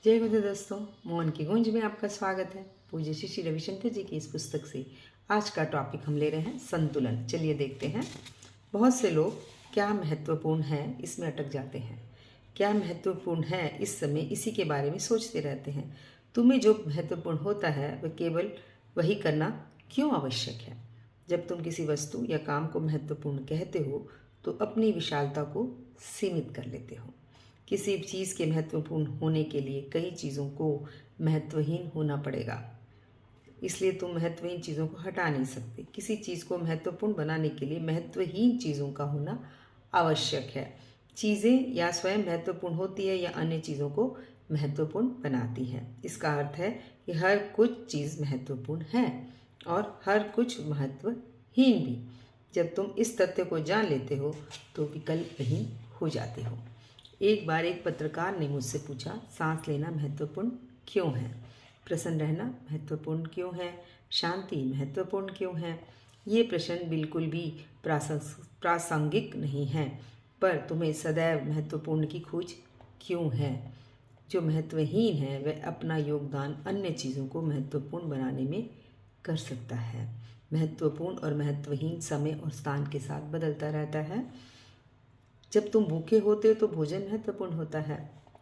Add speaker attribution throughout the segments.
Speaker 1: जय गुरु दोस्तों, मोहन की गूंज में आपका स्वागत है। पूज्य श्री रविशंकर जी की इस पुस्तक से आज का टॉपिक हम ले रहे हैं संतुलन। चलिए देखते हैं। बहुत से लोग क्या महत्वपूर्ण है इसमें अटक जाते हैं। क्या महत्वपूर्ण है इस समय इसी के बारे में सोचते रहते हैं। तुम्हें जो महत्वपूर्ण होता है वह केवल वही करना क्यों आवश्यक है। जब तुम किसी वस्तु या काम को महत्वपूर्ण कहते हो तो अपनी विशालता को सीमित कर लेते हो। किसी चीज़ के महत्वपूर्ण होने के लिए कई चीज़ों को महत्वहीन होना पड़ेगा, इसलिए तुम महत्वहीन चीज़ों को हटा नहीं सकते। किसी चीज़ को महत्वपूर्ण बनाने के लिए महत्वहीन चीज़ों का होना आवश्यक है। चीज़ें या स्वयं महत्वपूर्ण होती है या अन्य चीज़ों को महत्वपूर्ण बनाती है। इसका अर्थ है कि हर कुछ चीज़ महत्वपूर्ण है और हर कुछ महत्वहीन भी। जब तुम इस तथ्य को जान लेते हो तो विकल्पहीन हो जाते हो। एक बार एक पत्रकार ने मुझसे पूछा, सांस लेना महत्वपूर्ण क्यों है, प्रसन्न रहना महत्वपूर्ण क्यों है, शांति महत्वपूर्ण क्यों है। ये प्रश्न बिल्कुल भी प्रासंगिक नहीं है, पर तुम्हें सदैव महत्वपूर्ण की खोज क्यों है। जो महत्वहीन है वह अपना योगदान अन्य चीज़ों को महत्वपूर्ण बनाने में कर सकता है। महत्वपूर्ण और महत्वहीन समय और स्थान के साथ बदलता रहता है। जब तुम भूखे होते हो तो भोजन महत्वपूर्ण होता है,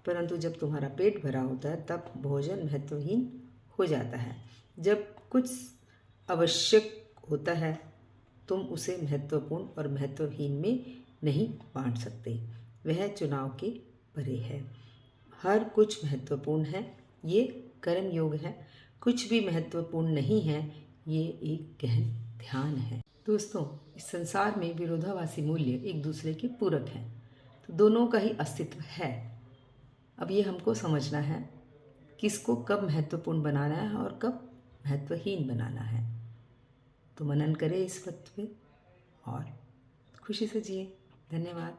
Speaker 1: परंतु जब तुम्हारा पेट भरा होता है तब भोजन महत्वहीन हो जाता है। जब कुछ आवश्यक होता है तुम उसे महत्वपूर्ण और महत्वहीन में नहीं बांट सकते। वह चुनाव के परे है। हर कुछ महत्वपूर्ण है, ये कर्म योग है। कुछ भी महत्वपूर्ण नहीं है, ये एक गहन ध्यान है। दोस्तों, इस संसार में विरोधाभासी मूल्य एक दूसरे के पूरक हैं, तो दोनों का ही अस्तित्व है। अब ये हमको समझना है किसको कब महत्वपूर्ण बनाना है और कब महत्वहीन बनाना है। तो मनन करें इस वक्त पे और खुशी से जिए। धन्यवाद।